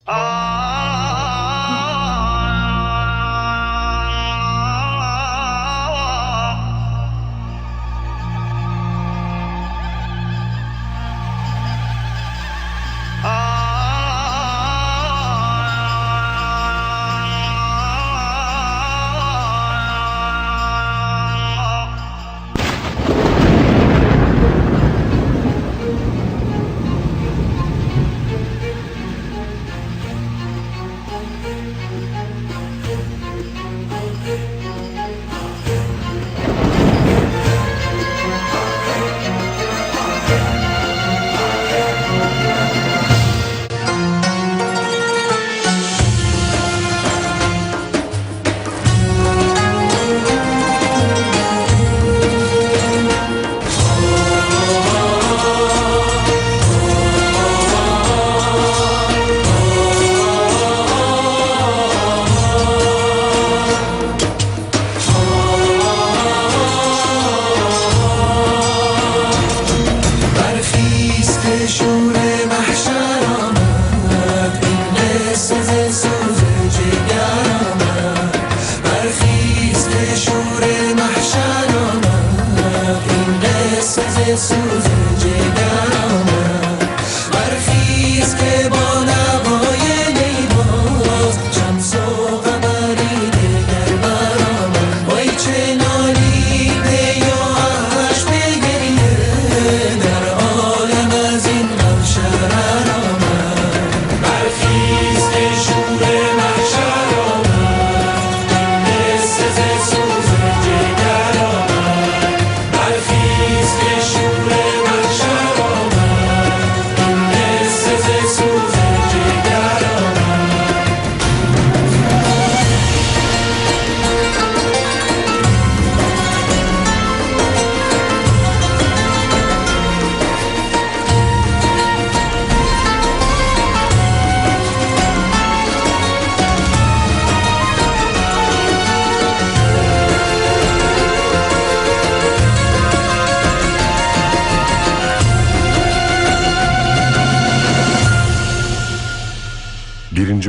1.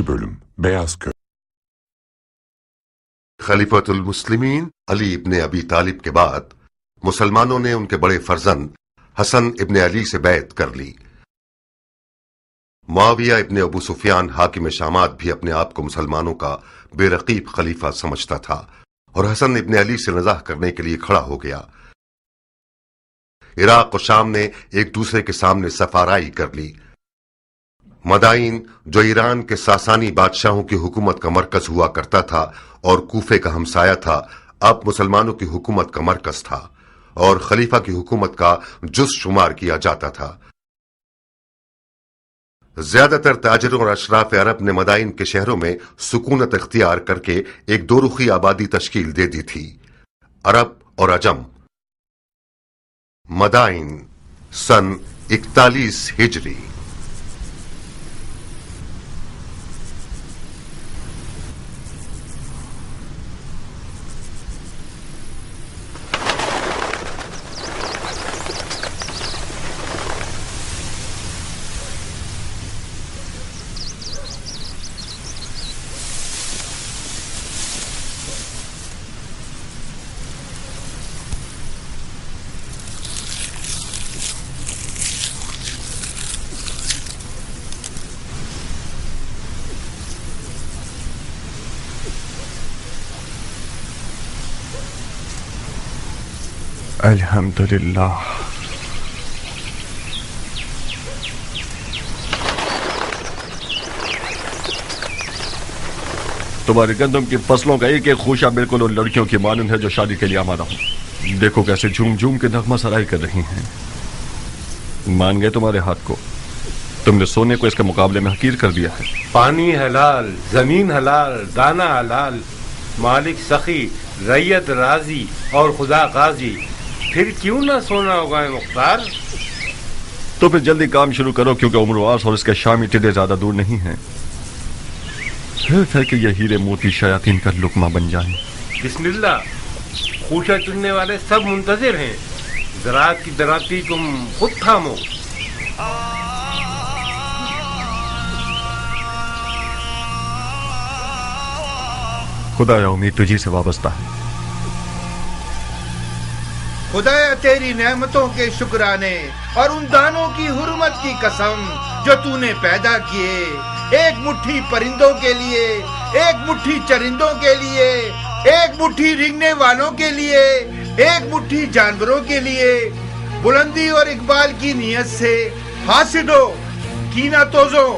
Bölüm Beyaz Köy. खलीफतुल मुस्लिमीन अली इब्ने अबी तालिब के बाद मुसलमानों ने उनके बड़े फर्जंद हसन इब्ने अली से बैत कर ली। मुआविया इब्ने अबू सुफियान हाकिम शामात भी अपने आप को मुसलमानों का बेरकीब खलीफा समझता था और हसन इब्ने अली से नज़ाह करने के लिए खड़ा हो गया। इराक और शाम ने एक दूसरे के सामने सफाराई कर ली। मदाइन, जो ईरान के सासानी बादशाहों की हुकूमत का मरकज हुआ करता था और कूफे का हमसाया था, अब मुसलमानों की हुकूमत का मरकज था और खलीफा की हुकूमत का जुज़ शुमार किया जाता था। ज्यादातर ताजिरों और अशराफ अरब ने मदाइन के शहरों में सुकूनत इख्तियार करके एक दोरुखी आबादी तश्कील दे दी थी, अरब और अजम। मदाइन सन 41 हिजरी। अल्हम्दुलिल्लाह। तुम्हारी गंदम की फसलों का एक एक खूशा बिल्कुल उन लड़कियों की मानंद है जो शादी के लिए आमादा हूं। देखो कैसे झूम झूम के नगमा सराई कर रही हैं। मान गए तुम्हारे हाथ को? तुमने सोने को इसके मुकाबले में हकीर कर दिया है। पानी हलाल, जमीन हलाल, दाना हलाल, मालिक सखी, रैयत राजी और खुदा गाजी, फिर क्यों ना सोना होगा मुख्तार? तो फिर जल्दी काम शुरू करो, क्योंकि उम्रवास और इसके शामी टिड्डे ज्यादा दूर नहीं हैं। सिर्फ है कि ये हीरे मोती शयातीन का लुकमा बन जाए। बिस्मिल्लाह। खूशा चुनने वाले सब मुंतजिर हैं। ज़राअत की दराती तुम खुद थामो। खुदाया उम्मीद तुझी से वाबस्ता है। खुदाया तेरी नेमतों के शुक्राने और उन दानों की हुर्मत की कसम जो तूने पैदा किए, एक मुट्ठी परिंदों के लिए, एक मुट्ठी चरिंदों के लिए, एक मुट्ठी रेंगने वालों के लिए, एक मुट्ठी जानवरों के लिए। बुलंदी और इकबाल की नियत से हासिदों, कीना तोजों,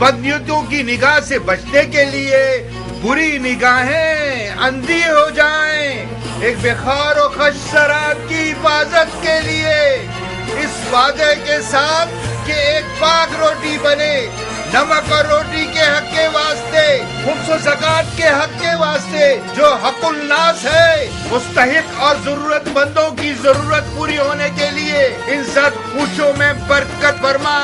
बदनियतों की निगाह से बचने के लिए बुरी निगाहें अंधी हो जाएं, एक बेखार और खश शराब की हिफाजत के लिए, इस वादे के साथ कि एक पाक रोटी बने, नमक और रोटी के हक के वास्ते, खुम्स और ज़कात के हक के वास्ते, जो हकुल नास है, मुस्तहिक और जरूरतमंदों की जरूरत पूरी होने के लिए इन सब खुशियों में बरकत फरमा।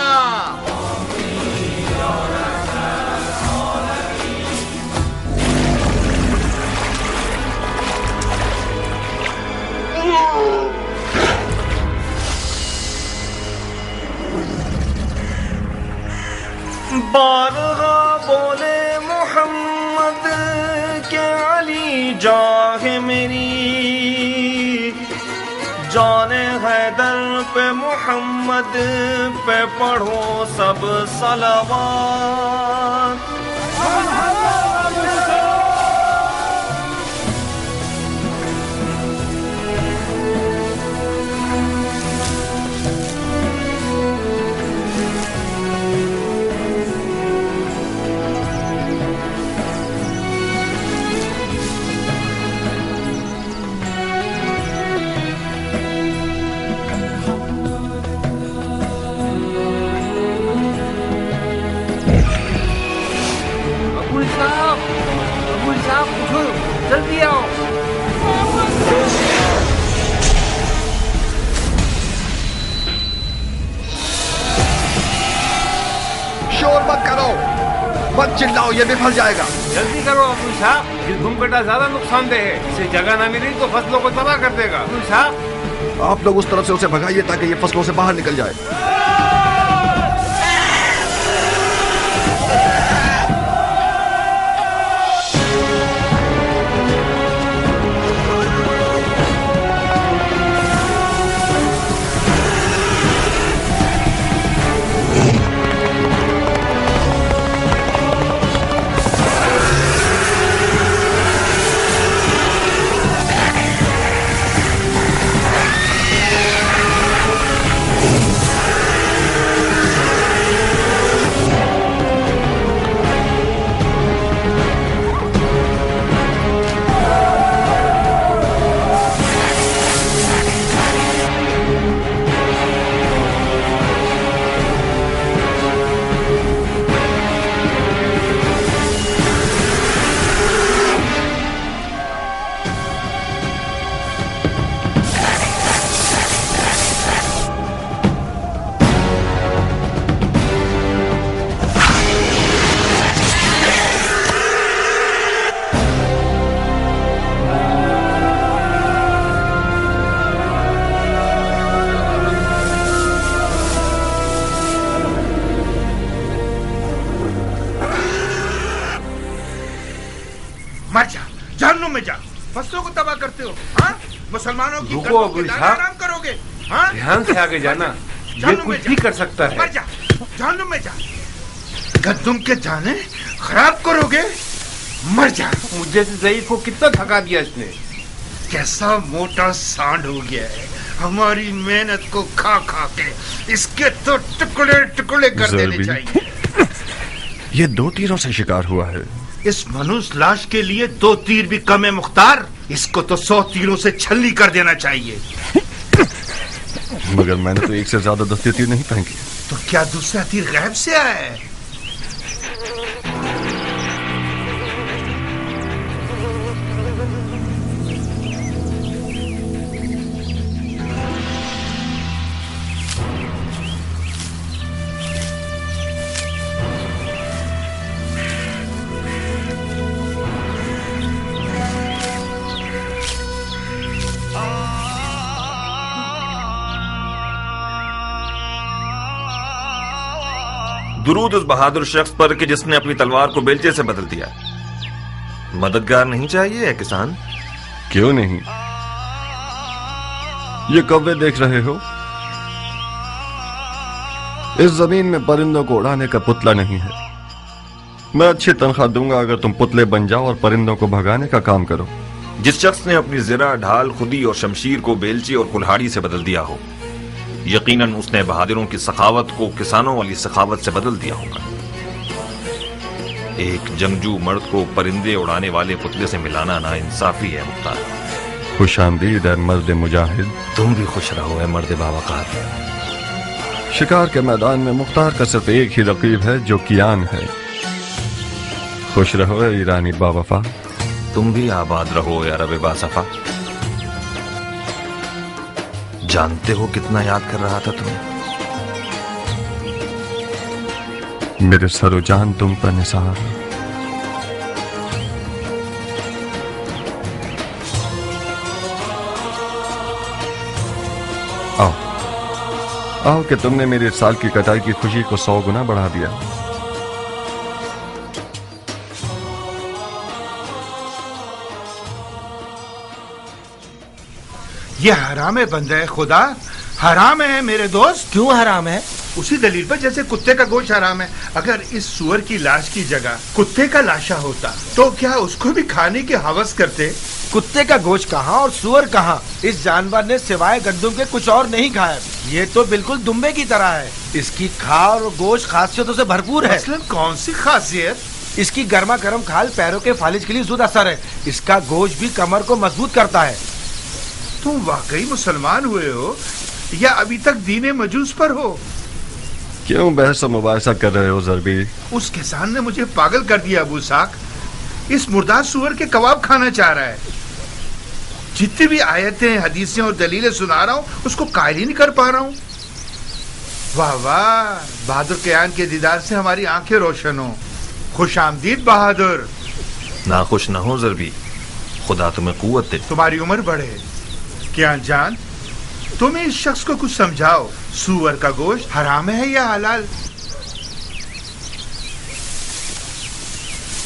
बारगा बोले मोहम्मद के अली जाह मेरी, जाने हैदर पे मोहम्मद पे पढ़ो सब सलावत। जल्दी आओ। शोर मत करो, मत चिल्लाओ, ये भी फंस जाएगा। जल्दी करो अबुल साहब, ये घुमकटा ज्यादा नुकसानदेह है, इसे जगह ना मिली तो फसलों को तबाह कर देगा। अबुल साहब आप लोग उस तरफ से उसे भगाइए ताकि ये फसलों से बाहर निकल जाए। मर जा, जहन्नुम में जा, फसलों को तबाह करते हो। हाँ, मुसलमानों की रुको गर्दों के अबुल दाने साहब। आराम करोगे। हाँ, ध्यान से आगे जाना, ये जहन्नुम कुछ में भी जा। कर सकता मर है। जा, जहन्नुम में जा, गद्दुम के दाने खराब करोगे। मर जा। मुझे से ज़ईफ को कितना थका दिया इसने। कैसा मोटा सांड हो गया है, हमारी मेहनत को खा खा के इसके तो टुकड़े टुकड़े कर देने ज़रबी। चाहिए। ये 2 तीरों से शिकार हुआ है। इस मनुष्य लाश के लिए 2 तीर भी कम है मुख्तार, इसको तो 100 तीरों से छल्ली कर देना चाहिए। मगर मैंने तो 1 से ज्यादा दस्ते तीर नहीं फेंके। तो क्या दूसरा तीर गायब से आया है? दुरूद उस बहादुर शख्स पर कि जिसने अपनी तलवार को बेलचे से बदल दिया। مددگار نہیں چاہیے ہے کسان؟ کیوں نہیں؟ یہ کوے دیکھ رہے ہو؟ اس زمین میں پرندوں کو اڑانے کا پتلا نہیں ہے. میں اچھی تنخواہ دوں گا اگر تم پتلے بن جاؤ اور پرندوں کو بھگانے کا کام کرو. جس شخص نے اپنی زرہ، ڈھال، خودی اور شمشیر کو بیلچی اور کلہاڑی سے بدل دیا ہو، یقیناً اس نے بہادروں کی سخاوت کو کسانوں والی سخاوت سے بدل دیا ہوگا. ایک جنگجو مرد کو پرندے اڑانے والے پتلے سے ملانا ناانصافی ہے مختار. خوش آمدید اے مرد مجاہد. تم بھی خوش رہو اے مرد باوقار. شکار کے میدان میں مختار کا صرف ایک ہی رقیب ہے جو کیان ہے. خوش رہو اے ایرانی باوفا. تم بھی آباد رہو اے عرب باصفا. جانتے ہو کتنا یاد کر رہا تھا تمہیں؟ میرے سر و جان تم پر نثار. آؤ آؤ کہ تم نے میرے اس سال کی کٹائی کی خوشی کو 100 گنا بڑھا دیا. یہ حرام ہے بندہ خدا، حرام ہے میرے دوست. کیوں حرام ہے؟ اسی دلیل پر جیسے کتے کا گوشت حرام ہے. اگر اس سور کی لاش کی جگہ کتے کا لاشا ہوتا تو کیا اس کو بھی کھانے کی ہوس کرتے؟ کتے کا گوشت کہاں اور سور کہاں؟ اس جانور نے سوائے گندم کے کچھ اور نہیں کھایا. یہ تو بالکل دمبے کی طرح ہے. اس کی کھال اور گوشت خاصیتوں سے بھرپور ہے. مثلاً کون سی خاصیت؟ اس کی گرما گرم کھال پیروں کے فالج کے لیے زود اثر ہے. اس کا گوشت بھی کمر کو مضبوط کرتا ہے. تم واقعی مسلمان ہوئے ہو یا ابھی تک دین مجوس پر ہو؟ کیوں بحث و مباحثہ کر رہے ہو ضربی؟ اس کسان نے مجھے پاگل کر دیا ابو ساک. اس مردار سور کے کباب کھانا چاہ رہا ہے. جتنی بھی آیتیں، حدیثیں اور دلیلیں سنا رہا ہوں اس کو قائل ہی نہیں کر پا رہا ہوں. واہ واہ، بہادر کیان کے دیدار سے ہماری آنکھیں روشن ہوں. خوش آمدید بہادر. ناخوش نہ ہو ضربی، خدا تمہیں قوت دے. تمہاری عمر بڑھے. کیان جان، تم اس شخص کو کچھ سمجھاؤ. سور کا گوشت حرام ہے یا حلال؟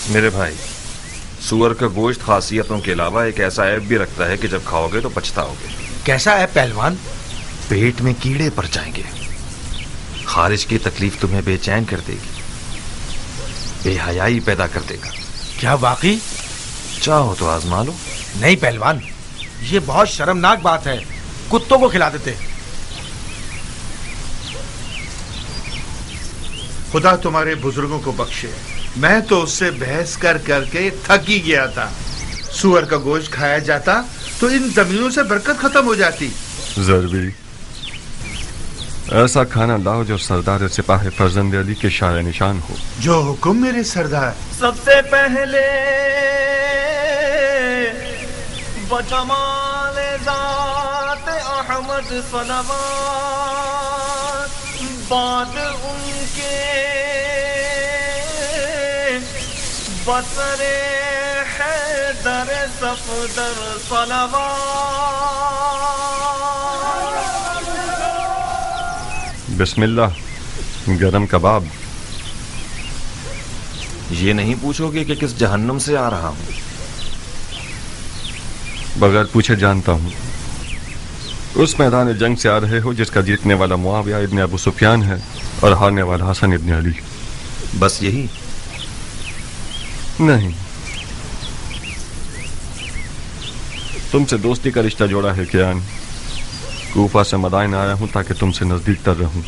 میرے بھائی، سور کا گوشت خاصیتوں کے علاوہ ایک ایسا عیب بھی رکھتا ہے کہ جب کھاؤ گے تو پچھتاؤ گے. کیسا ہے پہلوان؟ پیٹ میں کیڑے پڑ جائیں گے. خارج کی تکلیف تمہیں بے چین کر دے گی، بے حیائی پیدا کر دے گا. کیا واقعی؟ چاہو تو آزما لو. نہیں پہلوان، یہ بہت شرمناک بات ہے. کتوں کو کھلا دیتے. خدا تمہارے بزرگوں کو بخشے. میں تو اس سے بحث کر کر کے تھک ہی گیا تھا. سور کا گوشت کھایا جاتا تو ان زمینوں سے برکت ختم ہو جاتی. ضربی، ایسا کھانا لاؤ جو سردار سپاہ فرزند علی کے شاع نشان ہو. جو حکم میرے سردار. سب سے پہلے بجمال ذات احمد صلوات، بعد ان کے بصر حیدر صفدر صلوات. بسم اللہ. گرم کباب. یہ نہیں پوچھو گے کہ کس جہنم سے آ رہا ہوں. بغیر پوچھے جانتا ہوں. اس میدان جنگ سے آ رہے ہو جس کا جیتنے والا معاویہ ابن ابو سفیان ہے اور ہارنے والا حسن ابن علی. بس یہی؟ نہیں، تم سے دوستی کا رشتہ جوڑا ہے کیان. کوفہ سے مدائن آیا ہوں تاکہ تم سے نزدیک تر رہوں.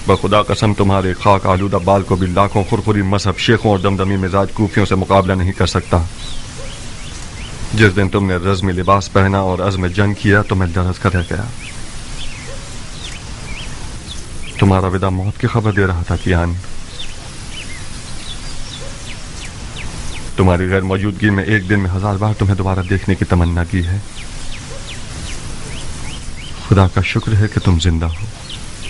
بخدا قسم تمہارے خاک آلودہ بال کو بھی لاکھوں خرخری مذہب شیخوں اور دمدمی مزاج کوفیوں سے مقابلہ نہیں کر سکتا. جس دن تم نے رزمی لباس پہنا اور عزم جنگ کیا تو میں لرز کر رہ گیا. تمہارا وداع موت کی خبر دے رہا تھا کیان. تمہاری غیر موجودگی میں ایک دن میں 1000 بار تمہیں دوبارہ دیکھنے کی تمنا کی ہے. خدا کا شکر ہے کہ تم زندہ ہو.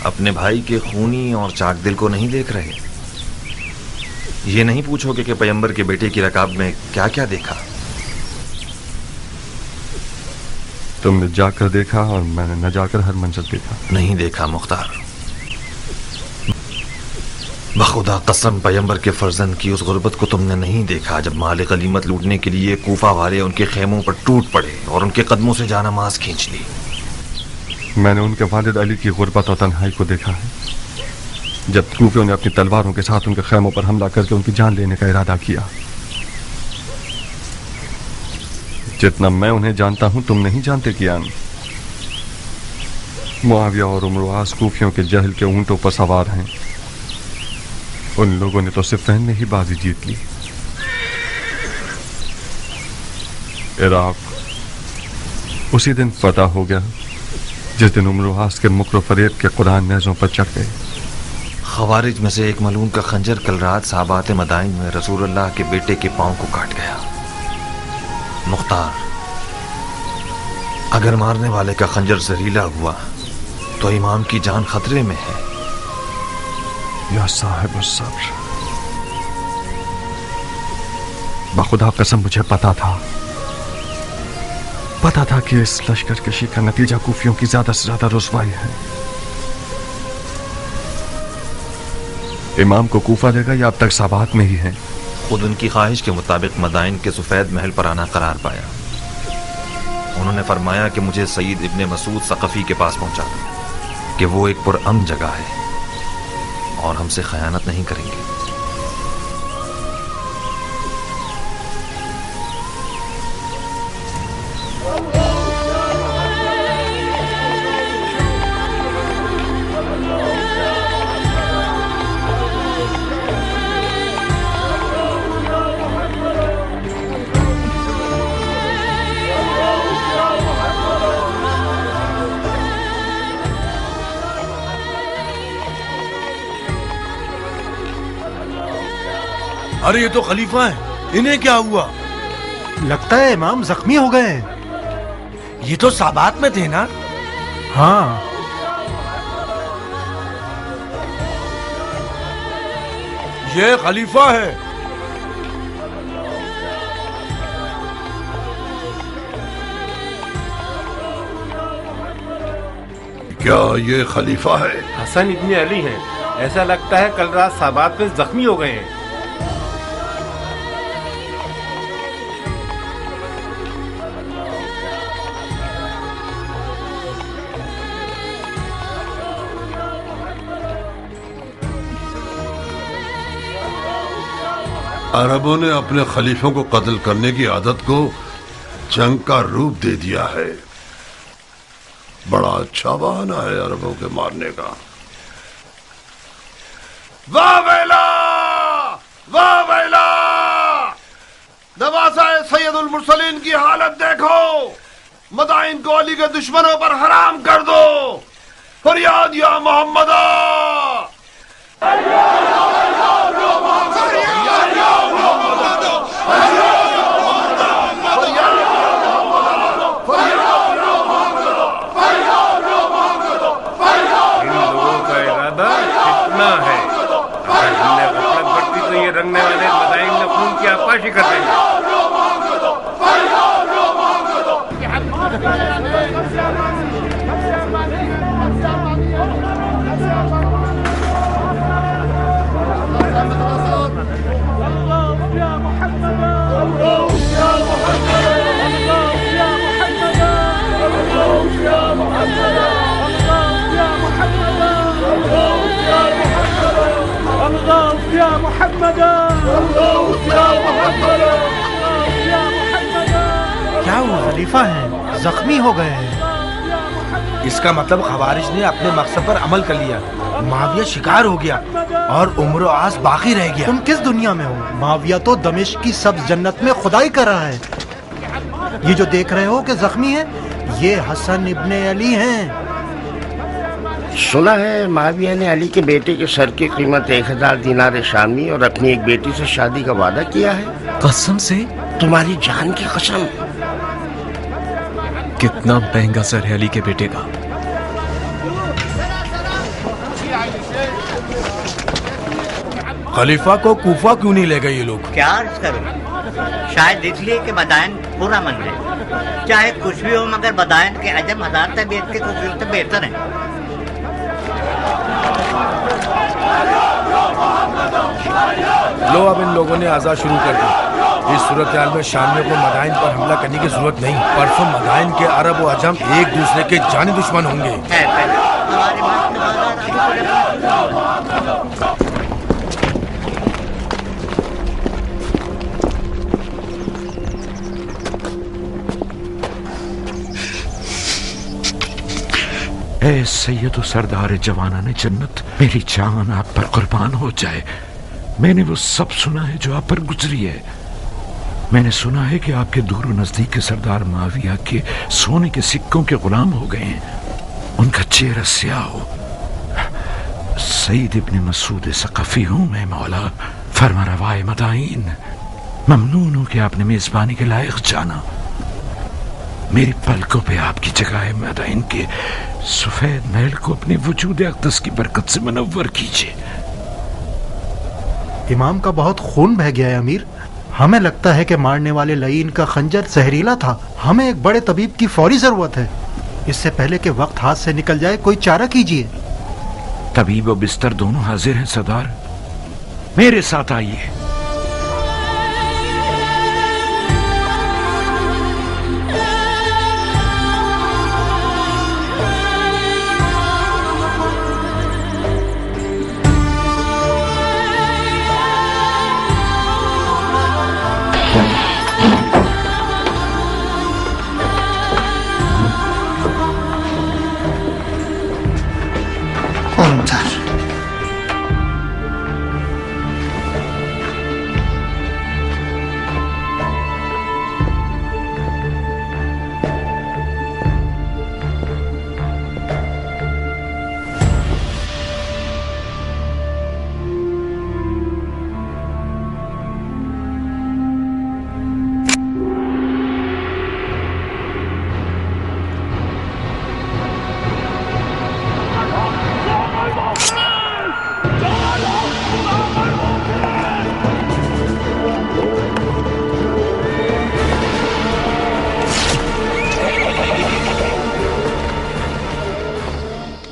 اپنے بھائی کے خونی اور چاک دل کو نہیں دیکھ رہے. یہ نہیں پوچھو کہ پیغمبر کے بیٹے کی رکاب میں کیا کیا دیکھا. تم نے جا کر دیکھا اور میں نے نہ جا کر ہر منظر دیکھا. نہیں دیکھا مختار. बखुदा कसम पैगंबर के फर्जंद की उस गुर्बत को तुमने नहीं देखा जब माल गनीमत लूटने के लिए कूफा वाले उनके खेमों पर टूट पड़े और उनके कदमों से जानमाज खींच ली। मैंने उनके वालिद अली की गुर्बत और तन्हाई को देखा है जब कूफियों ने अपनी तलवारों के साथ उनके खेमों पर हमला करके उनकी जान लेने का इरादा किया। जितना मैं उन्हें जानता हूं तुम नहीं जानते कियान। मुआविया और उमर कूफियों के जहल के ऊंटों पर सवार हैं। उन लोगों ने तो सिफ़ैन में ही बाजी जीत ली। इराक उसी दिन फतह हो गया जिस दिन उमर के मुकर फरेब के कुरान नेज़ों पर चढ़ गए। खवारिज में से एक मलून का खंजर कल रात साबात मदाइन में रसूलुल्लाह के बेटे के पांव को काट गया। मुख्तार, अगर मारने वाले का खंजर जहरीला हुआ तो इमाम की जान खतरे में है। या साहिब सब्र, बखुदा कसम मुझे पता था कि इस लश्कर कशी का नतीजा कूफियों की ज्यादा से ज्यादा रुसवाई है। इमाम को कूफा देगा या अब तक साबात में ही है। खुद उनकी ख्वाहिश के मुताबिक मदाइन के सफेद महल पर आना करार पाया। उन्होंने फरमाया कि मुझे सईद इब्ने मसूद सकफी के पास पहुंचा कि वो एक पुरअमन जगह है और हमसे खयानत नहीं करेंगे। अरे ये तो खलीफा है, इन्हें क्या हुआ? लगता है इमाम जख्मी हो गए हैं। ये तो साबात में थे ना? हाँ, ये खलीफा है। क्या ये खलीफा है? हसन इब्ने अली हैं। ऐसा लगता है कल रात साबात में जख्मी हो गए हैं। अरबों ने अपने खलीफों को कत्ल करने की आदत को जंग का रूप दे दिया है। बड़ा अच्छा बहाना है अरबों के मारने का। वाह बैला, वाह बैला! नवाज़ा सैयदुल मुरसलीन की हालत देखो। मदाइन को अली के दुश्मनों पर हराम कर दो। फरियाद या मोहम्मदा! रंगने वाले मदाइन में खून की आपाशी कर देंगे। क्या वो खलीफा है, जख्मी हो गए हैं। इसका मतलब खवारिज ने अपने मकसद पर अमल कर लिया। मुआविया शिकार हो गया और उम्र आस बाकी रह गया। तुम किस दुनिया में हो? मुआविया तो दमिश्क की सब्ज जन्नत में खुदाई कर रहा है। ये जो देख रहे हो कि जख्मी है, ये हसन इब्ने अली हैं। सुना है मुआविया ने अली के बेटे के सर की कीमत 1000 दिनार शामी और अपनी एक बेटी से शादी का वादा किया है। कसम से? तुम्हारी जान की कसम। कितना महंगा सर है अली के बेटे का। खलीफा को कूफा क्यों नहीं ले गए ये लोग? क्या अर्ज करूं? शायद इसलिए कि बदायन पूरा मन है। चाहे कुछ भी हो मगर बदायन के अजम हजार तबीयत के कुफियों से बेहतर है। लो अब इन लोगों ने आज़ाद शुरू कर दी। इस सूरत हाल में शामियों को मदाइन पर हमला करने की जरूरत नहीं। परसों मदाइन के अरब और अजम एक दूसरे के जानी दुश्मन होंगे। ए सैयद सरदार जवानाने जन्नत, मेरी जान आप पर कुर्बान हो जाए। मैंने वो सब सुना है जो आप पर गुजरी है। मैंने सुना है कि आपके दूर नजदीक के सरदार माविया के सोने के सिक्कों के गुलाम हो गए हैं। उनका चेहरा स्याह हो। सईद इब्ने मसूद सकफी हूं मैं मौला, फरमारवाए मदाइन। ममनून हूं कि आपने मेजबानी के लायक जाना। मेरी पलकों पे आपकी जगह है मदाइन के सफेद महल को अपने वजूद अक़दस की बरकत से मनव्वर कीजिए। इमाम का बहुत खून बह गया है अमीर। हमें लगता है कि मारने वाले लईन का खंजर जहरीला था। हमें एक बड़े तबीब की फौरी जरूरत है। इससे पहले कि वक्त हाथ से निकल जाए कोई चारा कीजिए। तबीब और बिस्तर दोनों हाजिर हैं सरदार, मेरे साथ आइए।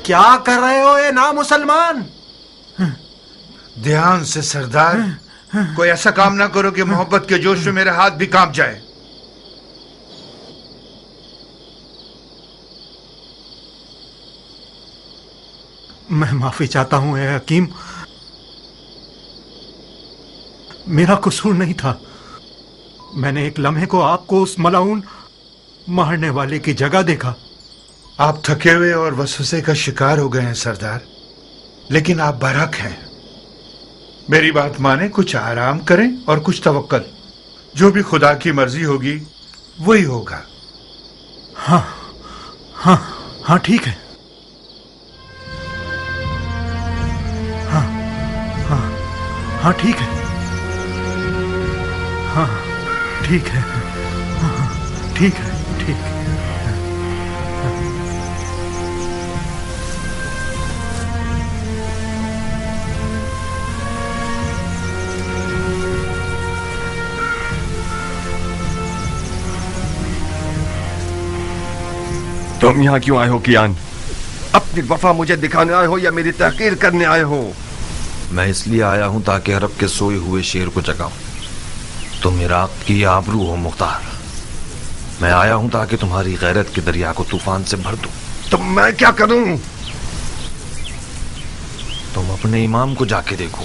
क्या कर रहे हो ये ना मुसलमान? ध्यान से सरदार, कोई ऐसा काम ना करो कि मोहब्बत के जोश में मेरे हाथ भी कांप जाए। मैं माफी चाहता हूं ए हकीम, मेरा कसूर नहीं था। मैंने एक लम्हे को आपको उस मलाउन मारने वाले की जगह देखा। आप थके हुए और वसवसे का शिकार हो गए हैं सरदार, लेकिन आप बरहक हैं। मेरी बात माने, कुछ आराम करें और कुछ तवक्कल। जो भी खुदा की मर्जी होगी वही होगा। हाँ हाँ हाँ ठीक है। हाँ हाँ हाँ ठीक है। हाँ ठीक है। हाँ ठीक है, ठीक है। तुम यहाँ क्यों आए हो कियान? अपनी वफा मुझे दिखाने आए हो या मेरी तहकीर करने आए हो? मैं इसलिए आया हूं ताकि अरब के सोए हुए शेर को जगाऊं। तुम इराक की आबरू हो मुख्तार। मैं आया हूं ताकि तुम्हारी गैरत के दरिया को तूफान से भर दूं। तो मैं क्या करूं? तुम अपने इमाम को जाके देखो।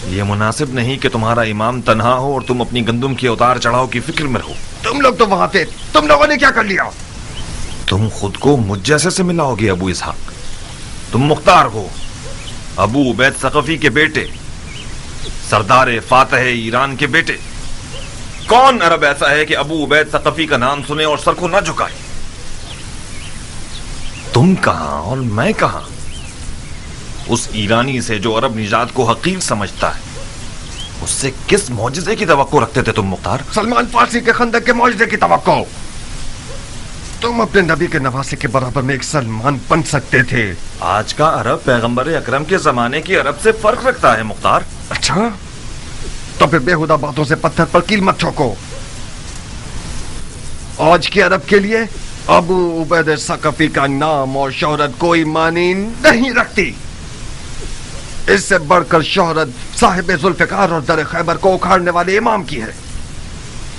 यह मुनासिब नहीं कि तुम्हारा इमाम तन्हा हो और तुम अपनी गंदुम के उतार चढ़ाव की फिक्र में रहो। तुम लोग तो वहां थे, तुम लोगों ने क्या कर लिया? तुम खुद को मुझ जैसे से मिलाओगे अबू इसहाक। तुम मुख्तार हो, अबू उबैद सकफी के बेटे, सरदार फातह ईरान के बेटे। कौन अरब ऐसा है कि अबू उबैद सकफी का नाम सुने और सर को न झुकाए? तुम कहां और मैं कहां? उस ईरानी से जो अरब निजात को हकीर समझता है, उससे किस मौजिजे की तवक्को रखते थे तुम मुख्तार? सलमान फारसी के खंदक के मौजिजे की तवक्को। तुम अपने नबी के नवासे के बराबर में एक सलमान बन सकते थे। आज का अरब पैगंबर अकरम के जमाने के अरब से फर्क रखता है मुख्तार। अच्छा, तो फिर बेहुदा बातों से पत्थर पर कील मत ठोको। आज के अरब के लिए अबू उबैद सकफी का नाम और शोहरत कोई मानी नहीं रखती। اس سے بڑھ کر شہرت صاحب ذوالفقار اور در خیبر کو اکھاڑنے والے امام کی ہے.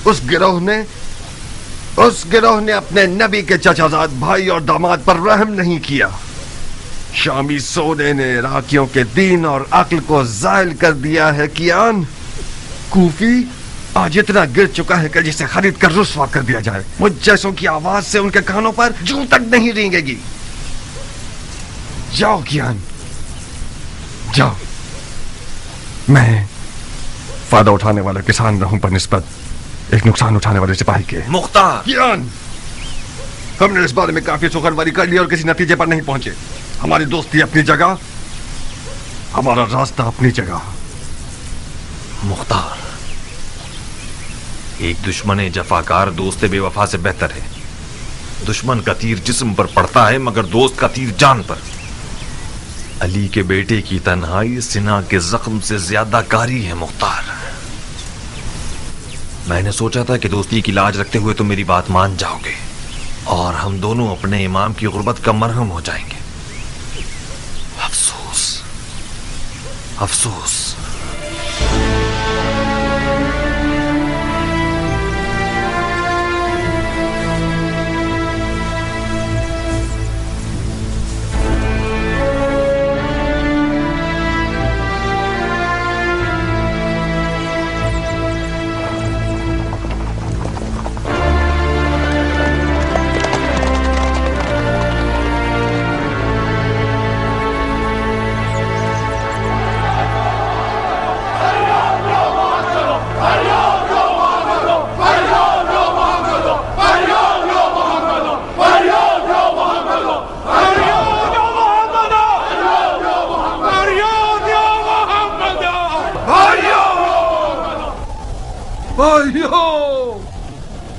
اس گروہ نے اپنے نبی کے چچا زاد بھائی اور داماد پر رحم نہیں کیا. شامی سونے نے عراقیوں کے دین اور عقل کو زائل کر دیا ہے. کیان کوفی آج اتنا گر چکا ہے کہ جسے خرید کر رسوا کر دیا جائے. مجھ جیسوں کی آواز سے ان کے کانوں پر جوں تک نہیں رینگے گی. جاؤ کیان جاؤ. میں فائدہ اٹھانے والا کسان رہوں پر نسبت ایک نقصان اٹھانے والے سپاہی کے. مختار کیان ہم نے اس بارے میں کافی سخنوری کر لی اور کسی نتیجے پر نہیں پہنچے. ہماری دوستی اپنی جگہ, ہمارا راستہ اپنی جگہ. مختار ایک دشمن جفاکار دوست بے وفا سے بہتر ہے. دشمن کا تیر جسم پر پڑتا ہے مگر دوست کا تیر جان پر. علی کے بیٹے کی تنہائی سنا کے زخم سے زیادہ کاری ہے. مختار میں نے سوچا تھا کہ دوستی کی لاج رکھتے ہوئے تم میری بات مان جاؤ گے اور ہم دونوں اپنے امام کی غربت کا مرہم ہو جائیں گے. افسوس افسوس.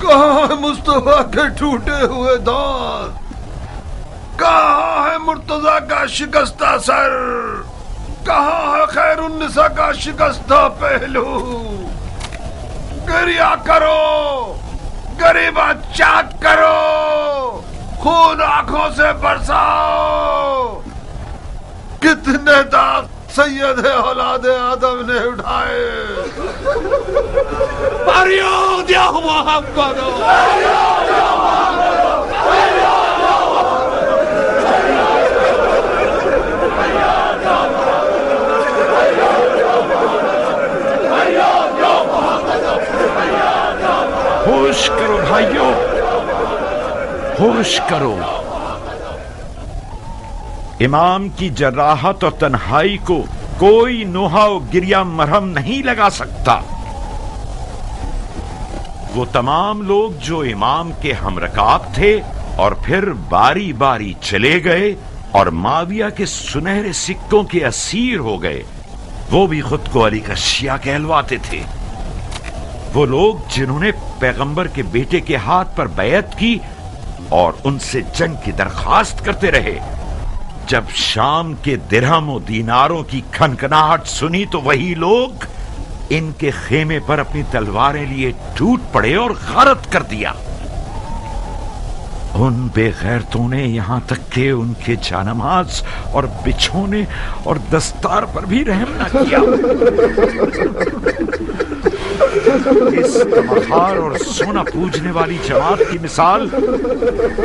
کہاں ہے مصطفیٰ کے ٹوٹے ہوئے دانت؟ کہاں ہے مرتضیٰ کا شکستہ سر؟ کہاں ہے خیر النساء کا شکستہ پہلو؟ گریہ کرو، غریبہ چاک کرو، خون آنکھوں سے برساؤ. کتنے داغ سید اولاد آدم نے اٹھائے. فریاد یا محمد، ہوش کرو بھائیو، ہوش کرو. امام کی جراحت اور تنہائی کو کوئی نوحہ و گریہ مرہم نہیں لگا سکتا. وہ تمام لوگ جو امام کے ہم رکاب تھے اور پھر باری باری چلے گئے اور معاویہ کے سنہرے سکوں کے اسیر ہو گئے، وہ بھی خود کو علی کا شیعہ کہلواتے تھے. وہ لوگ جنہوں نے پیغمبر کے بیٹے کے ہاتھ پر بیعت کی اور ان سے جنگ کی درخواست کرتے رہے، جب شام کے درہم و دیناروں کی کھنکھناہٹ سنی تو وہی لوگ ان کے خیمے پر اپنی تلواریں لیے ٹوٹ پڑے اور غارت کر دیا. ان بے غیرتوں نے یہاں تک کہ ان کے جانماز اور بچھونے اور دستار پر بھی رحم نہ کیا. اس تمہار اور سونا پوجنے والی جماعت کی مثال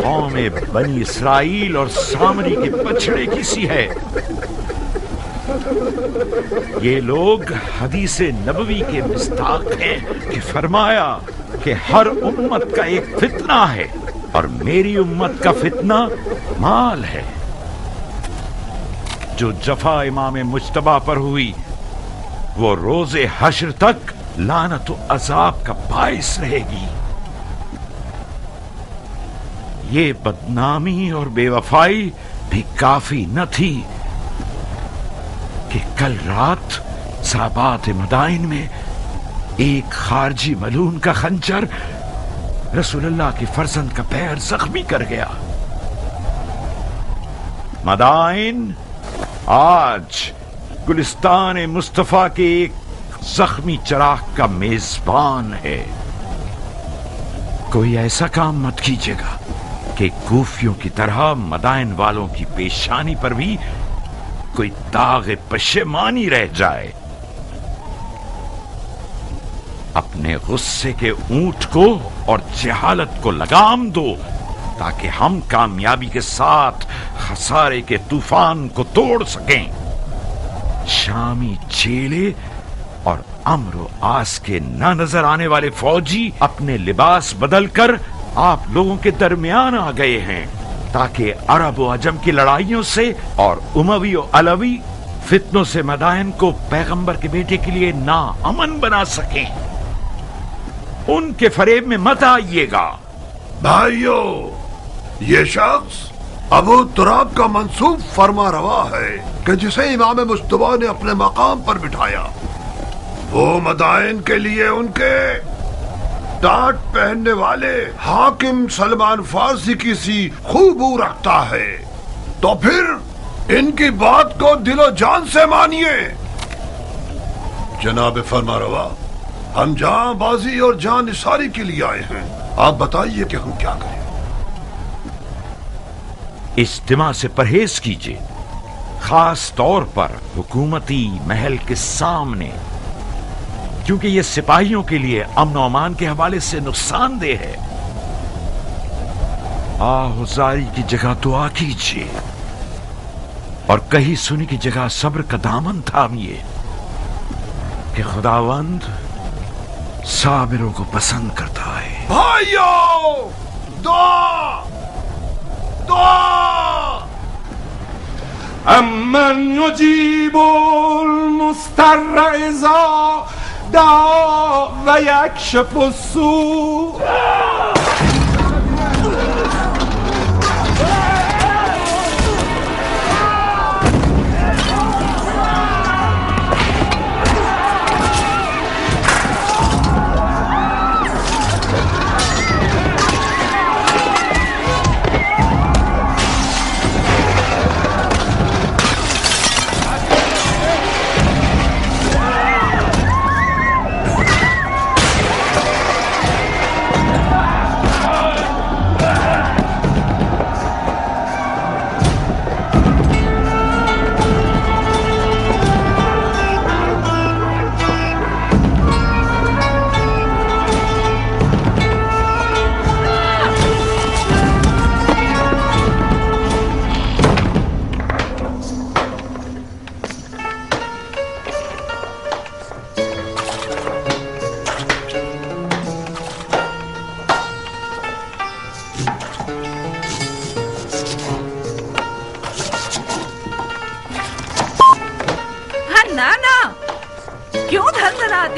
قوم بنی اسرائیل اور سامری کے بچڑے کی سی ہے. یہ لوگ حدیث نبوی کے مصداق ہیں کہ فرمایا کہ ہر امت کا ایک فتنہ ہے اور میری امت کا فتنہ مال ہے. جو جفا امام مجتبی پر ہوئی وہ روز حشر تک لعنت و عذاب کا باعث رہے گی. یہ بدنامی اور بے وفائی بھی کافی نہ تھی کہ کل رات صحابات مدائن میں ایک خارجی ملون کا خنجر رسول اللہ کی فرزند کا پیر زخمی کر گیا. مدائن آج گلستان مصطفیٰ کے ایک زخمی چراغ کا میزبان ہے. کوئی ایسا کام مت کیجیے گا کہ کوفیوں کی طرح مدائن والوں کی پیشانی پر بھی कोई दाग पशेमानी रह जाए। अपने गुस्से के ऊंट को और जहालत को लगाम दो ताकि हम कामयाबी के साथ खसारे के तूफान को तोड़ सकें। शामी चेले और अम्र आस के ना नजर आने वाले फौजी अपने लिबास बदलकर आप लोगों के दरमियान आ गए हैं ताकि अरब व अजम की लड़ाइयों से और उमवी और अलवी फितनों से मदायन को पैगंबर के बेटे के लिए ना अमन बना सकें। उनके फरेब में मत आइएगा। भाइयों, ये शख्स अबू तुराब का मंसूब फरमा रवा है कि जिसे इमाम मुस्तफा ने अपने मकाम पर बिठाया, वो मदाइन के लिए उनके टाट पहनने वाले हाकिम सलमान फारसी की सी खूबू रखता है। तो फिर इनकी बात को दिलो जान से मानिए। जनाब फरमा रवा, हम जान बाजी और जान निसारी के लिए आए हैं। आप बताइए कि हम क्या करें। इज्तिमा से परहेज कीजिए, खास तौर पर हुकूमती महल के सामने, क्योंकि ये सिपाहियों के लिए अमन और अमान के हवाले से नुकसानदेह है। आहुजारी की जगह दुआ कीजिए और कही सुनी की जगह सब्र का दामन थामिए कि खुदावंद साबिरों को पसंद करता है। भाइयों, दुआ दुआ। अमन युजीबुल मुस्तर्र इज़ा दआ व यक्शिफु स्सू।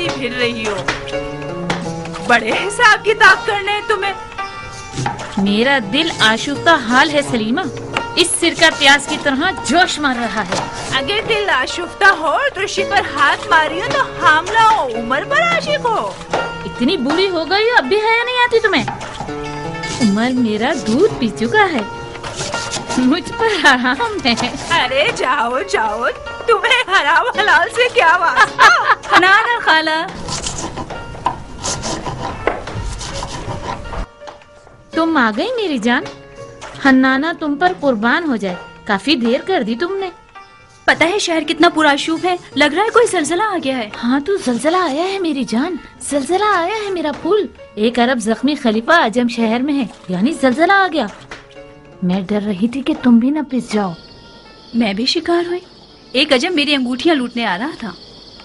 फिर रही हो, बड़े हिसाब किताब करने हैं तुम्हें। मेरा दिल आशुफ्ता हाल है सलीमा, इस सिर का प्यास की तरह जोश मार रहा है। अगर दिल आशुफ्ता हो और तुलसी पर हाथ मारियो तो हामला हो, उमर पर आशिक हो। इतनी बुरी हो गई अब भी हया नहीं आती तुम्हें? उमर मेरा दूध पी चुका है, मुझ पर हराम है। अरे जाओ जाओ, तुम्हें हराम हलाल से क्या वास्ता। हनाना खाला, तुम आ गई मेरी जान। हन्नाना तुम पर कुर्बान हो जाए, काफी देर कर दी तुमने। पता है शहर कितना पुराशूब है, लग रहा है कोई जलजला आ गया है। हाँ तो जलजला आया है मेरी जान, जलजला आया है मेरा फूल। एक अरब जख्मी खलीफा अजम शहर में है, यानी जलजला आ गया। मैं डर रही थी कि तुम भी न पिस जाओ। मैं भी शिकार हुई। एक अजम मेरी अंगूठियां लूटने आ रहा था,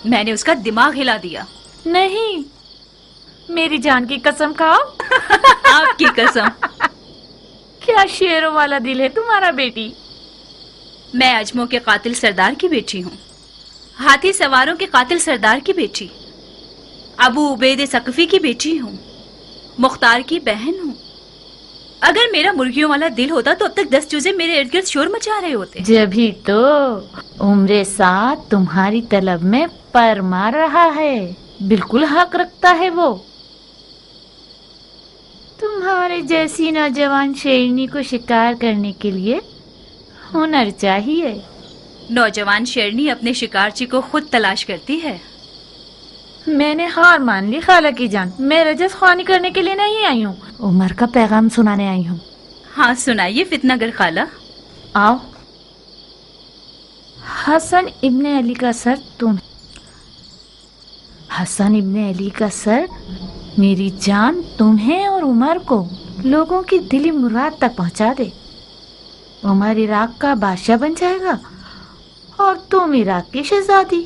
मैंने उसका दिमाग हिला दिया। नहीं, मेरी जान की कसम खाओ। आपकी कसम। क्या शेरों वाला दिल है तुम्हारा बेटी। मैं अजमों के कातिल सरदार की बेटी हूँ, हाथी सवारों के कातिल सरदार की बेटी, अबू उबैद सकफी की बेटी हूँ, मुख्तार की बहन हूँ। अगर मेरा मुर्गियों वाला दिल होता तो अब तक 10 चूजे मेरे इर्द गिर्द शोर मचा रहे होते। जभी तो उम्रे साथ तुम्हारी तलब में पर मार रहा है, बिल्कुल हक रखता है वो। तुम्हारे जैसी नौजवान शेरनी को शिकार करने के लिए हुनर चाहिए। नौजवान शेरनी अपने शिकारची को खुद तलाश करती है। मैंने हार मान ली खाला की जान, मैं रजस ख्वानी करने के लिए नहीं आई हूँ, उमर का पैगाम सुनाने आई हूँ। हाँ सुनाइए फितनागर खाला। आओ। हसन इब्ने अली का सर तुम, हसन इब्ने अली का सर मेरी जान तुम्हें और उमर को लोगों की दिली मुराद तक पहुंचा दे। उमर इराक का बादशाह बन जाएगा और तुम इराक की शहजादी।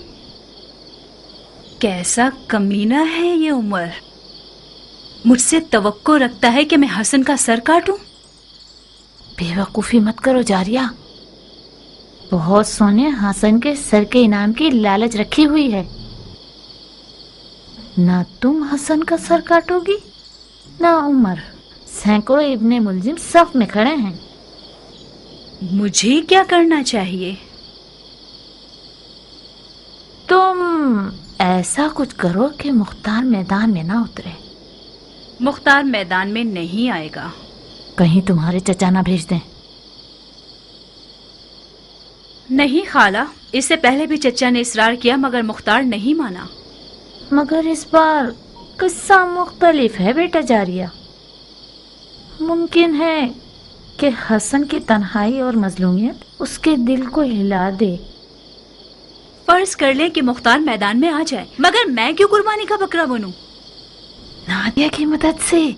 कैसा कमीना है ये उमर, मुझसे तवक्को रखता है कि मैं हसन का सर काटूं। बेवकूफी मत करो जारिया, बहुत सोने हसन के सर के इनाम की लालच रखी हुई है। ना तुम हसन का सर काटोगी ना उमर। सैकड़ों इब्ने मुलजिम सफ में खड़े हैं। मुझे क्या करना चाहिए? तुम ऐसा कुछ करो कि मुख्तार मैदान में ना उतरे। मुख्तार मैदान में नहीं आएगा। कहीं तुम्हारे चचा ना भेज दें। नहीं खाला, इससे पहले भी चचा ने इसरार किया मगर मुख्तार नहीं माना। मगर इस बार किस्सा मुख्तलिफ है बेटा जारिया। मुमकिन है कि हसन की तन्हाई और मजलूमियत उसके दिल को हिला दे। फर्ज कर लें कि मुख्तार मैदान में आ जाए, मगर मैं क्यों कुर्बानी का बकरा बनूं? नादिया की मदद से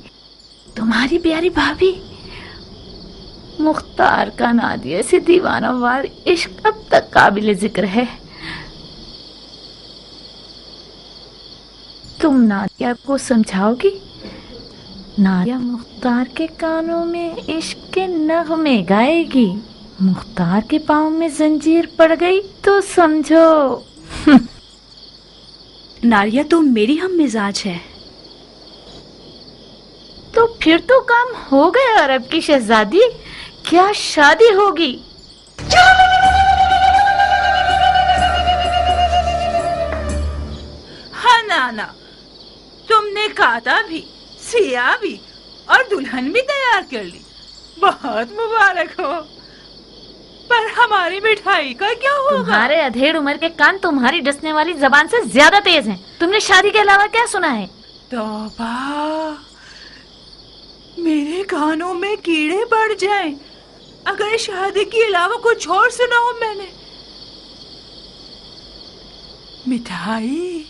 तुम्हारी प्यारी भाभी। मुख्तार का नादिया से दीवानावार इश्क अब तक काबिल जिक्र है। तुम नादिया को समझाओगी? नादिया मुख्तार के कानों में इश्क के नगमे गाएगी। मुख्तार के पाँव में जंजीर पड़ गई तो समझो। नारिया तो मेरी हम मिजाज है। तो फिर तो काम हो गया अरब की शहजादी, क्या शादी होगी? हाँ नाना, तुमने काता भी, सिया भी और दुल्हन भी तैयार कर ली। बहुत मुबारक हो। पर हमारी मिठाई का क्या होगा? तुम्हारे अधेड़ उम्र के कान तुम्हारी डसने वाली जबान से ज्यादा तेज हैं। तुमने शादी के अलावा क्या सुना है? तौबा, मेरे कानों में कीड़े पड़ जाएं अगर शादी के अलावा कुछ और सुना हो मैंने। मिठाई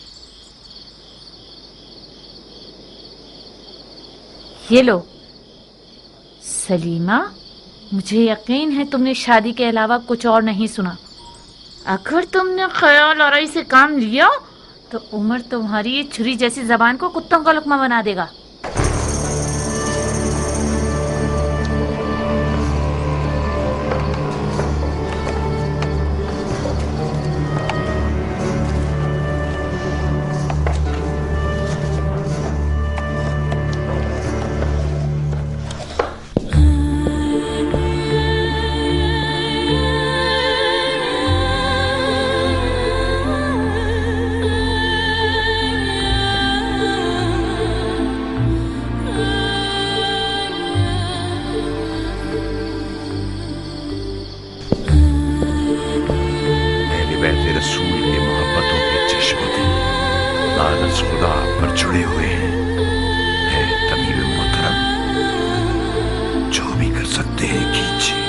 ये लो सलीमा, मुझे यकीन है तुमने शादी के अलावा कुछ और नहीं सुना। अगर तुमने ख्याल आराई से काम लिया तो उमर तुम्हारी ये छुरी जैसी जबान को कुत्तों का लुकमा बना देगा। रसूल की मोहब्बतों के चश्मे लानत खुदा पर जुड़े हुए हैं। है तबीब मोहतरम, जो भी कर सकते हैं कीजिए।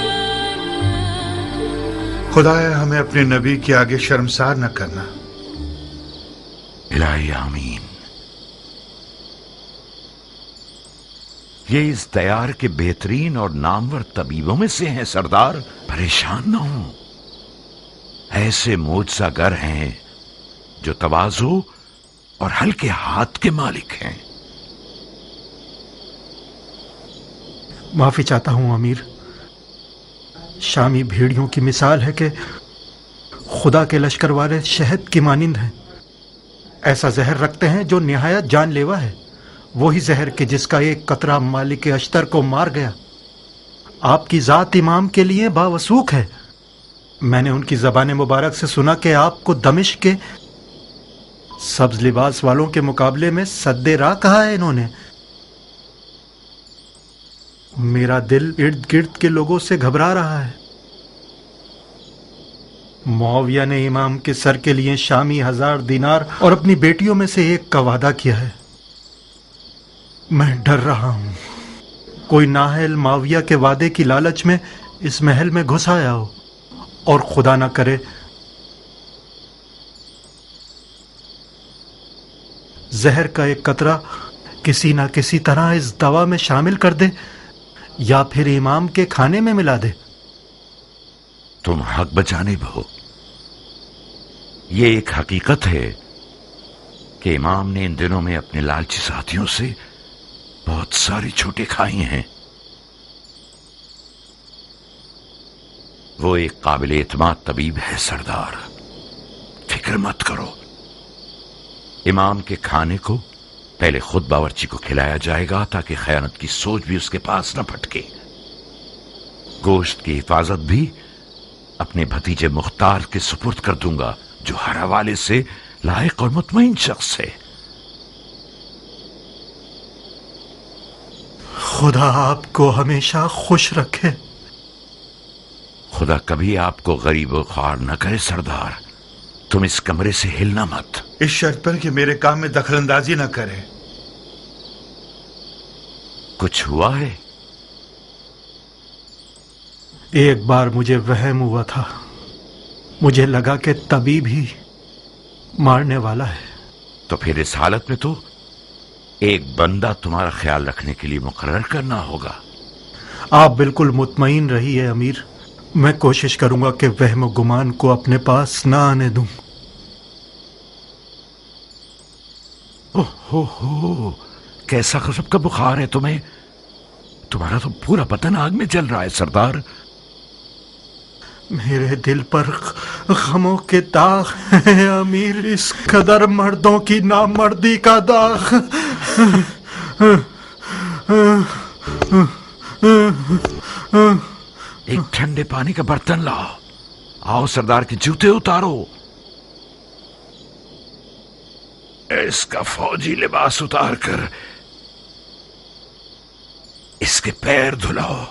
खुदाया हमें अपने नबी के आगे शर्मसार न करना। इलाही आमीन। ये इस दयार के बेहतरीन और नामवर तबीबों में से हैं सरदार। परेशान न हो, ऐसे मोजज़ागर हैं जो तवाज़ु और हल्के हाथ के मालिक हैं। माफी चाहता हूं अमीर। शामी भेड़ियों की मिसाल है कि खुदा के लश्कर वाले शहद की मानिंद हैं। ऐसा जहर रखते हैं जो निहायत जानलेवा है। वही जहर के जिसका एक कतरा मालिक अश्तर को मार गया। आपकी जात इमाम के लिए बावसूख है। मैंने उनकी ज़बान मुबारक से सुना कि आपको दमिश्क के सब्ज लिबास वालों के मुकाबले में सद्दे राह कहा है इन्होंने। मेरा दिल इर्द गिर्द के लोगों से घबरा रहा है। मुआविया ने इमाम के सर के लिए शामी 1000 दिनार और अपनी बेटियों में से एक का वादा किया है। मैं डर रहा हूं कोई नाहल मुआविया के वादे की लालच में इस महल में घुस आया हो और खुदा ना करे जहर का एक कतरा किसी ना किसी तरह इस दवा में शामिल कर दे या फिर इमाम के खाने में मिला दे। तुम हक बजानिब हो। ये एक हकीकत है कि इमाम ने इन दिनों में अपने लालची साथियों से बहुत सारी छूटें खाई हैं। वो एक काबिल एतमाद तबीब है सरदार, फिक्र मत करो। इमाम के खाने को पहले खुद बावर्ची को खिलाया जाएगा ताकि खयानत की सोच भी उसके पास न फटके। गोश्त की हिफाजत भी अपने भतीजे मुख्तार के सुपुर्द कर दूंगा, जो हर हवाले से लायक और मुतमईन शख्स है। खुदा आपको हमेशा खुश रखे। खुदा कभी आपको गरीब और ख्वार न करे सरदार। तुम इस कमरे से हिलना मत। इस शर्त पर कि मेरे काम में दखलंदाजी न करे। कुछ हुआ है? एक बार मुझे वहम हुआ था, मुझे लगा कि तबीब ही मारने वाला है। तो फिर इस हालत में तो एक बंदा तुम्हारा ख्याल रखने के लिए मुकर्रर करना होगा। आप बिल्कुल मुतमईन रहिए अमीर, मैं कोशिश करूंगा कि वहम और गुमान को अपने पास ना आने दूं। ओहो, कैसा गजब का बुखार है तुम्हें। तुम्हारा तो पूरा बदन आग में जल रहा है सरदार। मेरे दिल पर गमों के दाग हैं अमीर, इस कदर मर्दों की नामर्दी का दाग। एक ठंडे पानी का बर्तन लाओ। आओ सरदार के जूते उतारो। इसका फौजी लिबास उतार कर इसके पैर धुलाओ।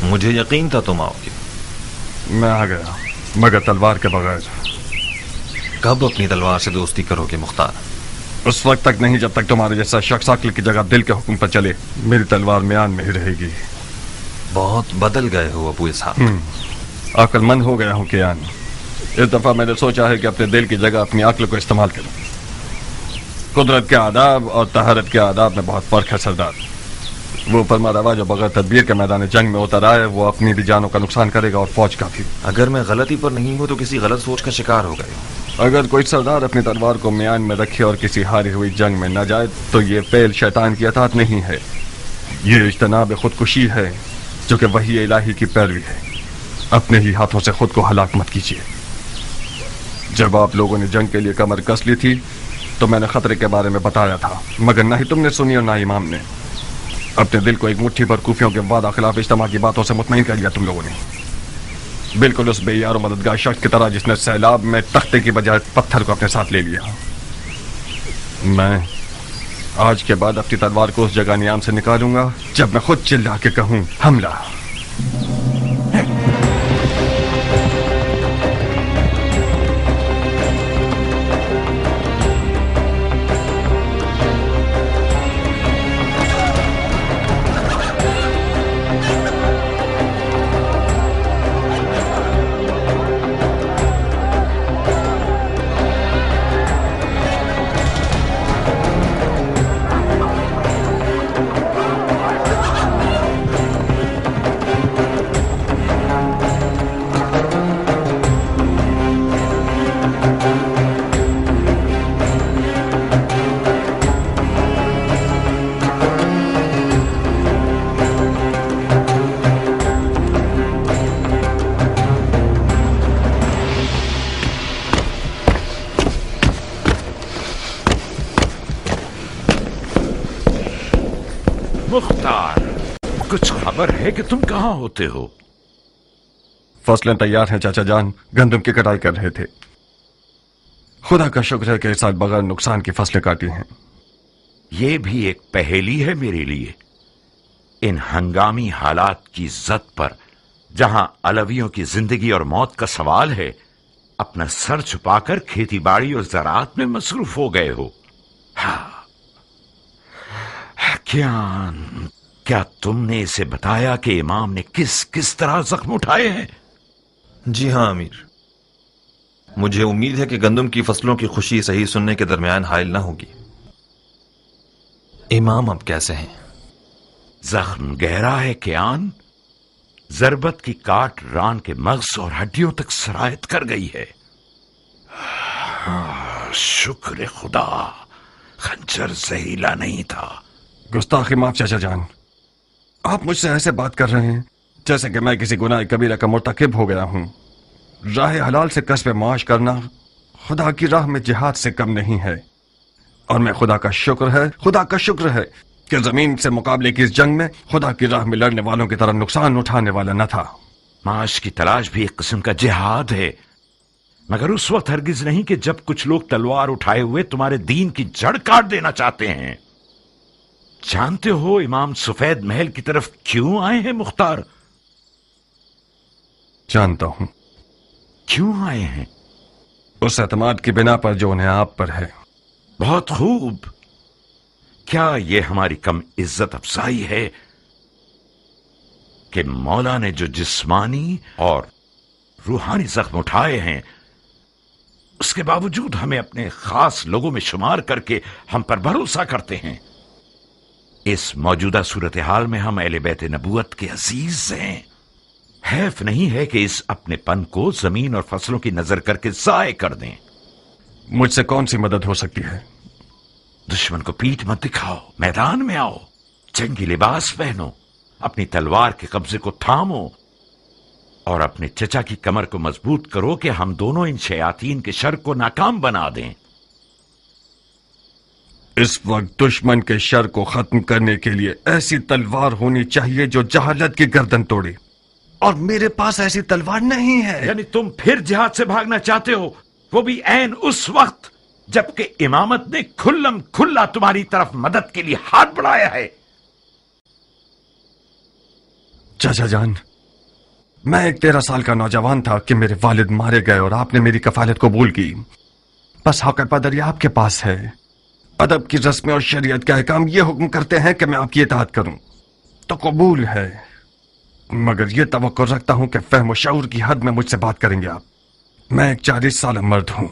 मुझे यकीन था तुम आओगे। मैं आ गया, मगर तलवार के बगैर। कब अपनी तलवार से दोस्ती करोगे मुख्तार? उस वक्त तक नहीं जब तक तुम्हारे जैसा शख्स अक्ल की जगह दिल के हुक्म पर चले। मेरी तलवार म्यान में ही रहेगी। बहुत बदल गए हो अबू इसहाक। अक्लमंद हो गया हूँ कियान। इस दफा मैंने सोचा है कि अपने दिल की जगह अपनी अक्ल को इस्तेमाल करूं। कुदरत के आदाब और तहारत के आदाब में बहुत फर्क है सरदार। वो फरमारवा जो बगैर तदबीर के मैदान जंग में उतर आए, वो अपनी भी जानों का नुकसान करेगा और फौज का भी। अगर मैं गलती पर नहीं हूं तो किसी गलत सोच का शिकार हो गए। अगर कोई सरदार अपनी तलवार को म्यान में रखे और किसी हारी हुई जंग में न जाए तो ये फेल शैतान की अतात नहीं है, ये इज्तनाब खुदकुशी है, जो कि वही इलाही की पैरवी है। अपने ही हाथों से खुद को हलाक मत कीजिए। जब आप लोगों ने जंग के लिए कमर कस ली थी तो मैंने खतरे के बारे में बताया था, मगर ना ही तुमने सुनी और ना इमाम ने। अपने दिल को एक मुट्ठी भर कूफियों के बाद खिलाफ इज्तिमा की बातों से मुतमईन कर लिया तुम लोगों ने, बिल्कुल उस बेयार और मददगार शख्स की तरह जिसने सैलाब में तख्ते की बजाय पत्थर को अपने साथ ले लिया। मैं आज के बाद अपनी तलवार को उस जगह नियाम से निकालूंगा जब मैं खुद चिल्ला के कहूं हमला। मुख्तार, कुछ खबर है कि तुम कहां होते हो? फसलें तैयार हैं चाचा जान, गंदम की कटाई कर रहे थे। खुदा का शुक्र है कि इस साल बगैर नुकसान की फसलें काटी हैं। ये भी एक पहेली है मेरे लिए। इन हंगामी हालात की जद पर जहां अलवियों की जिंदगी और मौत का सवाल है, अपना सर छुपाकर खेती बाड़ी और ज़राअत में मसरूफ हो गए हो। क्या तुमने इसे बताया कि इमाम ने किस किस तरह जख्म उठाए हैं? जी हाँ अमीर, मुझे उम्मीद है कि गंदम की फसलों की खुशी सही सुनने के दरमियान हायल ना होगी। इमाम अब कैसे हैं? जख्म गहरा है कियान। जरबत की काट रान के मग़ज़ और हड्डियों तक सरायत कर गई है। शुक्र खुदा, खंजर जहरीला नहीं था। गुस्ताखी माफ चाचा जान, आप मुझसे ऐसे बात कर रहे हैं जैसे कि मैं किसी गुनाह कबीरा का मुर्तकिब हो गया हूं। राह हलाल से कसब माश करना खुदा की राह में जिहाद से कम नहीं है। और मैं खुदा का शुक्र है कि जमीन से मुकाबले की इस जंग में खुदा की राह में लड़ने वालों की तरह नुकसान उठाने वाला न था। माश की तलाश भी एक किस्म का जिहाद है, मगर उस वक्त हरगिज नहीं कि जब कुछ लोग तलवार उठाए हुए तुम्हारे दीन की जड़ काट देना चाहते हैं। जानते हो इमाम सफेद महल की तरफ क्यों आए हैं मुख्तार? जानता हूं। क्यों आए हैं? उस एतमाद की बिना पर जो उन्हें आप पर है। बहुत खूब। क्या यह हमारी कम इज्जत अफजाई है कि मौला ने जो जिस्मानी और रूहानी जख्म उठाए हैं, उसके बावजूद हमें अपने खास लोगों में शुमार करके हम पर भरोसा करते हैं। इस मौजूदा सूरत हाल में हम अहले बैत नबूवत के अजीज हैं। हैफ नहीं है कि इस अपने पन को जमीन और फसलों की नजर करके जाय कर दें। मुझसे कौन सी मदद हो सकती है? दुश्मन को पीठ मत दिखाओ, मैदान में आओ, जंगी लिबास पहनो, अपनी तलवार के कब्जे को थामो और अपने चचा की कमर को मजबूत करो कि हम दोनों इन शयातीन के शर को नाकाम बना दें। इस वक्त दुश्मन के शर को खत्म करने के लिए ऐसी तलवार होनी चाहिए जो जहालत की गर्दन तोड़े, और मेरे पास ऐसी तलवार नहीं है। यानी तुम फिर जिहाद से भागना चाहते हो, वो भी ऐन उस वक्त जबकि इमामत ने खुल्लम खुल्ला तुम्हारी तरफ मदद के लिए हाथ बढ़ाया है। चाचा जान, मैं एक 13 साल का नौजवान था कि मेरे वालिद मारे गए और आपने मेरी कफालत कबूल की। बस हक पदर आपके पास है। अदब की रस्में और शरीयत के अहकाम ये हुक्म करते हैं कि मैं आपकी इताअत करूं, तो कबूल है। मगर यह तवक्को रखता हूं कि फहम शऊर की हद में मुझसे बात करेंगे आप। मैं एक 40 साल मर्द हूं,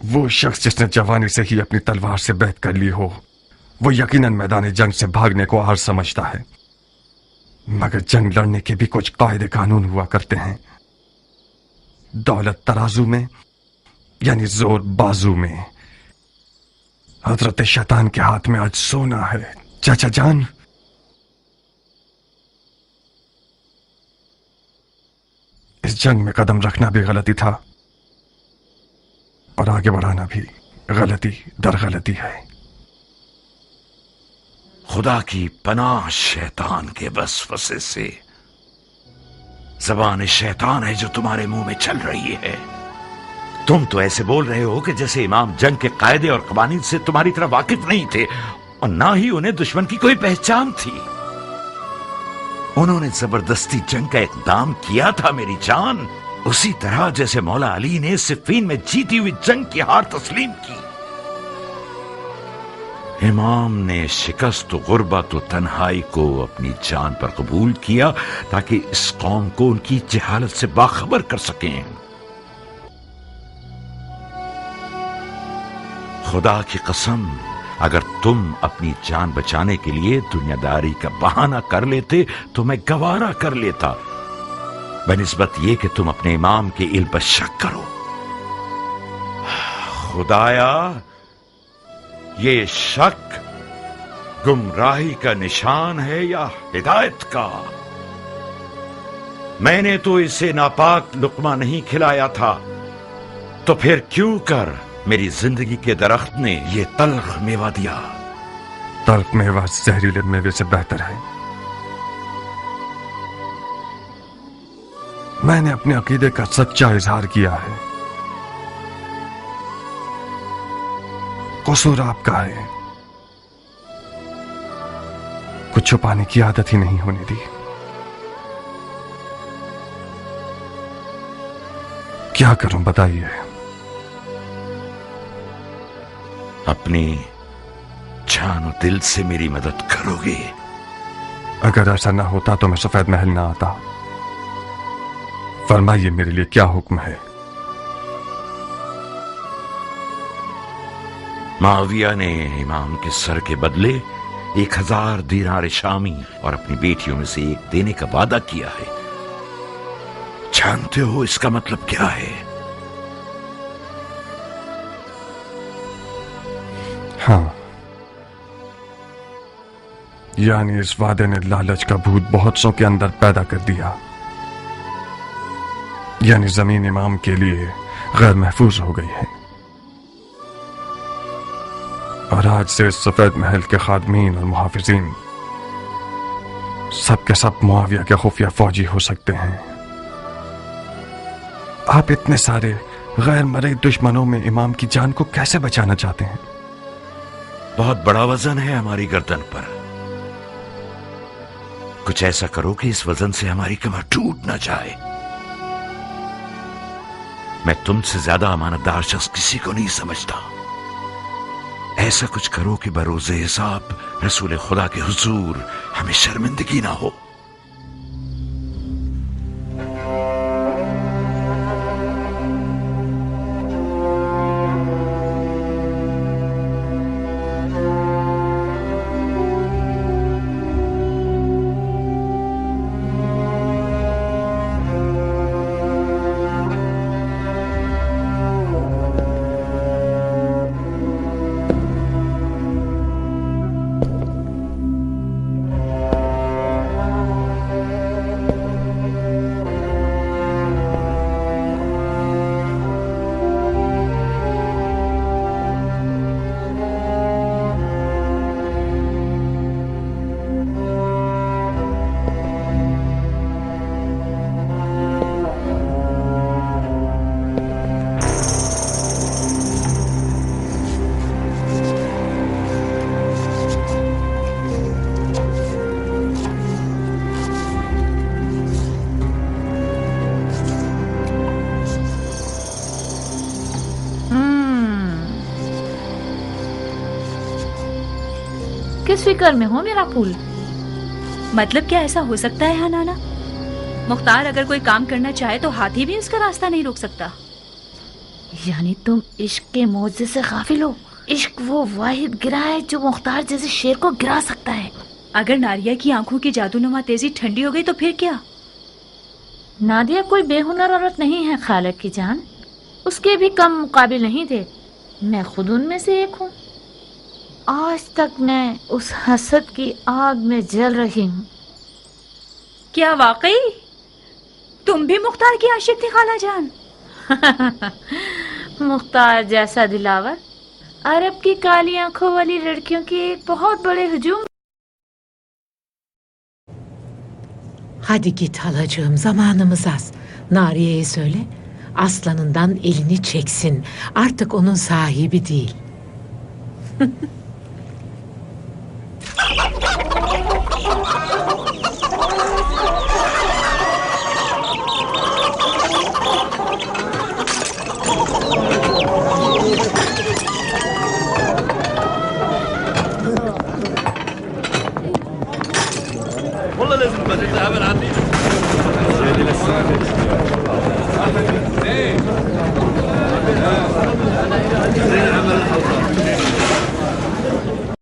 वो शख्स जिसने जवानी से ही अपनी तलवार से बैत कर ली हो, वो यकीनन मैदान जंग से भागने को आर समझता है। मगर जंग लड़ने के भी कुछ कायदे कानून हुआ करते हैं। दौलत तराजू में यानी जोर बाजू में। हजरत शैतान के हाथ में आज सोना है चाचा जान। इस जंग में कदम रखना भी गलती था और आगे बढ़ाना भी गलती दर गलती है। खुदा की पनाह शैतान के वसवसे से। ज़बान शैतान है जो तुम्हारे मुंह में चल रही है। तुम तो ऐसे बोल रहे हो कि जैसे इमाम जंग के कायदे और कवानीन से तुम्हारी तरह वाकिफ नहीं थे और ना ही उन्हें दुश्मन की कोई पहचान थी। उन्होंने जबरदस्ती जंग का इक़दाम किया था मेरी जान, उसी तरह जैसे मौला अली ने सिफ़ीन में जीती हुई जंग की हार तस्लीम की। इमाम ने शिकस्त गुर्बत और तन्हाई को अपनी जान पर कबूल किया ताकि इस कौम को उनकी जहालत से बाखबर कर सकें। खुदा की कसम, अगर तुम अपनी जान बचाने के लिए दुनियादारी का बहाना कर लेते तो मैं गवारा कर लेता, बनिस्बत ये कि तुम अपने इमाम के इल्म पर शक करो। खुदाया, ये शक गुमराही का निशान है या हिदायत का? मैंने तो इसे नापाक लुकमा नहीं खिलाया था, तो फिर क्यों कर मेरी जिंदगी के दरख्त ने ये तल्ख मेवा दिया? तल्ख मेवा जहरीले मेवे से बेहतर है। मैंने अपने अकीदे का सच्चा इजहार किया है। कसूर आपका है, कुछ छुपाने की आदत ही नहीं होने दी। क्या करूं बताइए। अपनी जान और दिल से मेरी मदद करोगे? अगर ऐसा ना होता तो मैं सफेद महल ना आता। फरमाइए मेरे लिए क्या हुक्म है। माविया ने इमाम के सर के बदले 1000 दीनार शामी और अपनी बेटियों में से एक देने का वादा किया है। जानते हो इसका मतलब क्या है? हाँ, यानी इस वादे ने लालच का भूत बहुत सौ के अंदर पैदा कर दिया। यानी जमीन इमाम के लिए गैर महफूज हो गई है और आज से इस सफेद महल के खादमीन और मुहाफिजीन सब के सब मुआविया के खुफिया फौजी हो सकते हैं। आप इतने सारे गैर मरे दुश्मनों में इमाम की जान को कैसे बचाना चाहते हैं? बहुत बड़ा वजन है हमारी गर्दन पर। कुछ ऐसा करो कि इस वजन से हमारी कमर टूट ना जाए। मैं तुमसे ज्यादा अमानतदार शख्स किसी को नहीं समझता। ऐसा कुछ करो कि बरोज़े हिसाब रसूल खुदा के हुजूर हमें शर्मिंदगी ना हो। किस फिक्र में हो मेरा फूल? मतलब क्या ऐसा हो सकता है हनाना? मुख्तार अगर कोई काम करना चाहे तो हाथी भी उसका रास्ता नहीं रोक सकता। यानी तुम इश्क के मौजे से गाफिल हो। इश्क वो वाहिद गिरा है जो मुख्तार जैसे शेर को गिरा सकता है। अगर नारिया की आंखों की जादूनुमा तेजी ठंडी हो गई तो फिर क्या? नादिया कोई बेहुनर औरत नहीं है खालक की जान। उसके भी कम मुकाबिल नहीं थे। मैं खुद उनमें से एक हूँ। आज तक मैं उस हसद की आग में जल रही हूँ। क्या वाकई तुम भी मुख्तार की आशिक थी खाला जान? मुख्तार जैसा दिलावर अरब की काली आंखों वाली लड़कियों की एक बहुत बड़े hücum. Hadi git halacığım, zamanımız az. Nariye'ye söyle, aslanından elini çeksin. Artık onun sahibi değil. والله لازم تبقى تتقابل عني.